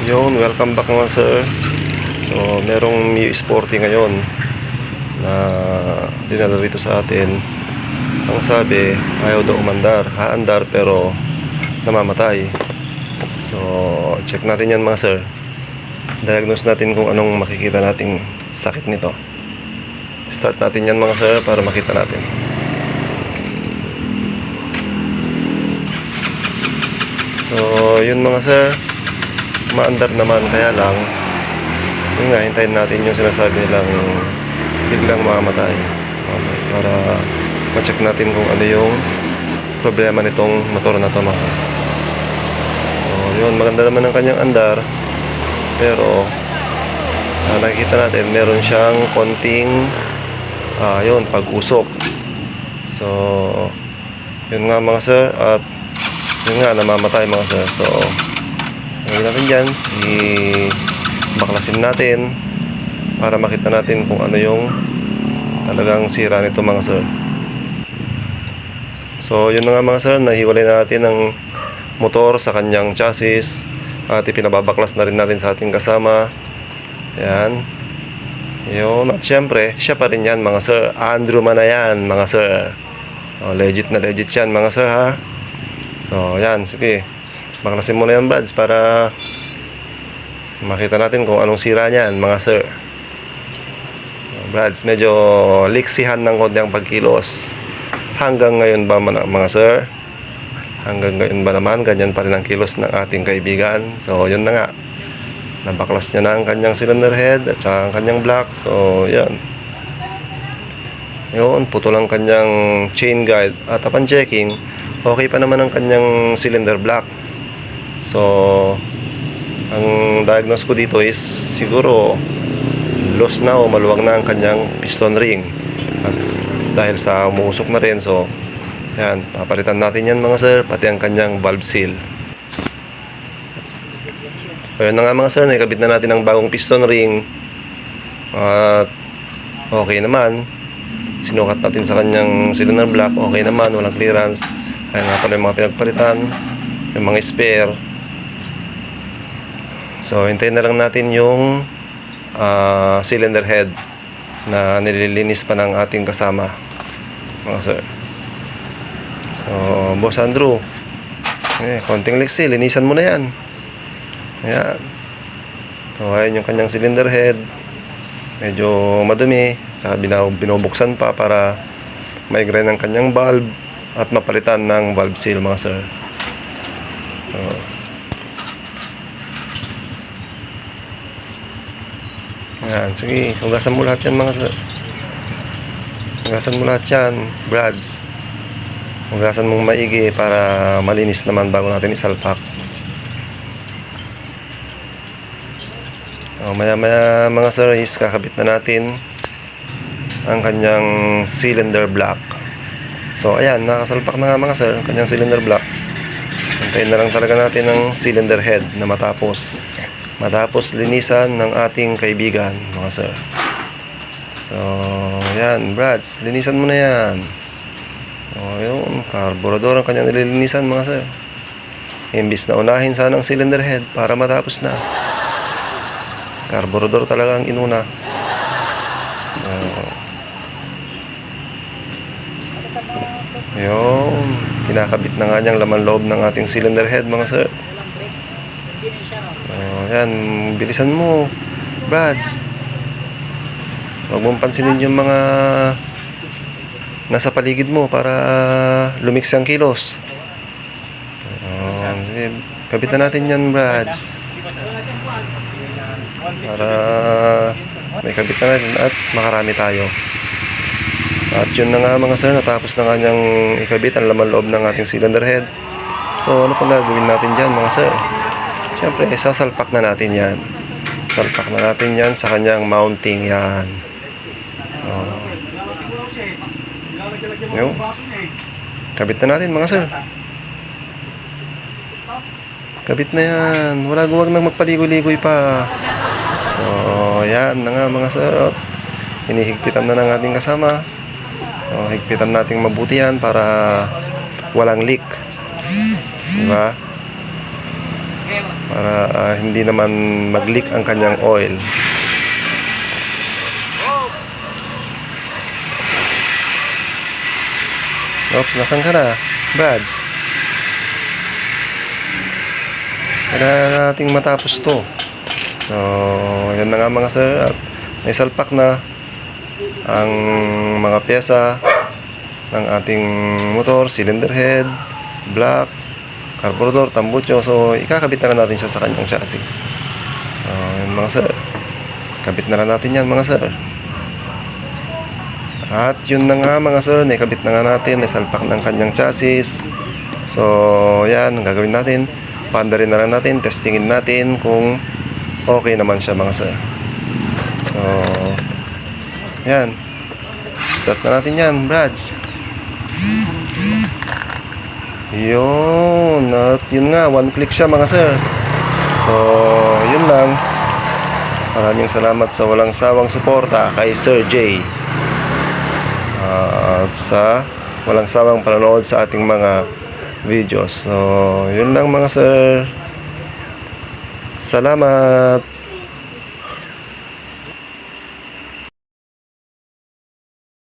Yun, welcome back mga sir. So, merong Mio Sporty ngayon na dinala rito sa atin. Ang sabi, ayaw daw umandar. Haandar pero namamatay. So, check natin yan mga sir. Diagnose natin kung anong makikita nating sakit nito. Start natin yan mga sir para makita natin. So, yun mga sir, maandar naman, kaya lang yun nga, hintayin natin yung sinasabi nilang biglang mamamatay para ma-check natin kung ano yung problema nitong motor na to mga sir. So yun, maganda naman ang kanyang andar, pero sa nakikita natin meron siyang konting yun, pag-usok. So yun nga mga sir, at yun nga, namamatay mga sir. So gawin natin dyan, baklasin natin para makita natin kung ano yung talagang sira nito mga sir. So yun na nga mga sir, nahiwalay na natin ang motor sa kanyang chassis at ipinababaklas na rin natin sa ating kasama. Ayan, yun, at syempre siya pa rin yan mga sir, Andrew man na yan mga sir. Legit na legit yan mga sir ha. So yan, sige, baklasin mo na yan Brads para makita natin kung anong sira niyan mga sir. Brads, medyo liksihan ng konti pagkilos. Hanggang ngayon ba mga sir? Hanggang ngayon ba naman ganyan pa rin ang kilos ng ating kaibigan? So yun na nga, nabaklas niya na ang kanyang cylinder head at saka ang kanyang block. So yan, yun, putol ang kanyang chain guide. At upon checking, okay pa naman ang kanyang cylinder block. So ang diagnose ko dito is siguro lost na o maluwag na ang kanyang piston ring. At dahil sa umuusok na rin, so yan, papalitan natin yan mga sir, pati ang kanyang valve seal. So yun na nga mga sir, nakikabit na natin ang bagong piston ring. At okay naman, sinukat natin sa kanyang cylinder block, okay naman, walang clearance. Ayan nga pala yung mga pinagpalitan, yung mga spare. So hintayin na lang natin yung cylinder head na nililinis pa ng ating kasama mga sir. So Boss Andrew, konting liksi, linisan mo na yan. Ayan, so ayan yung kanyang cylinder head, medyo madumi, saka binubuksan pa para ma-grind ang kanyang valve at mapalitan ng valve seal mga sir. So ayan, sige, hugasan mo lahat yan mga sir. Hugasan mo lahat yan, Brads. Hugasan mong maigi para malinis naman bago natin isalpak. Maya maya mga sir, is kakabit na natin ang kanyang cylinder block. So ayan, nakasalpak na nga mga sir ang kanyang cylinder block. Antayin na lang talaga natin ang cylinder head na matapos linisan ng ating kaibigan mga sir. So yan Brads, linisan mo na yan. Yun, carburetor ang kanyang nililinisan mga sir. Imbis na unahin sana ang cylinder head para matapos na, carburetor talaga ang inuna. Yun, kinakabit na nga niyang laman loob ng ating cylinder head mga sir. Yan, bilisan mo Brads, huwag mong pansinin yung mga nasa paligid mo para lumiksi ang kilos. Sige, kabitan natin yan Brads para may kabit na natin at makarami tayo. At yun na nga mga sir, natapos na nga niyang ikabit ang laman loob ng ating cylinder head. So ano pang gagawin natin dyan mga sir? Siyempre, sasalpak na natin yan. Salpak na natin yan sa kanyang mounting yan. Yun, kabit na natin mga sir. Kabit na yan. Wag nang magpaligoy-ligoy pa. So yan na nga mga sir. Hinihigpitan na ng ating kasama. Higpitan nating mabuti yan para walang leak, diba? para hindi naman mag-leak ang kanyang oil. Oops, nasan ka na, Brads? Kailangan nating matapos to. So, yan na nga mga sir, at naisalpak na ang mga pyesa ng ating motor, cylinder head, block, carburetor, tambucho. So, ikakabit na natin siya sa kanyang chassis. So, yan mga sir, kabit na natin yan mga sir. At yun na nga mga sir, naikabit na nga natin, naisalpak ng kanyang chassis. So, yan, ang gagawin natin, paandarin na lang natin, testingin natin kung okay naman siya mga sir. So, yan, start na natin yan, Brads. Yun, at yun nga, one click siya mga sir. So, yun lang. Maraming salamat sa walang sawang suporta kay Sir J. At sa walang sawang panonood sa ating mga videos. So, yun lang mga sir. Salamat.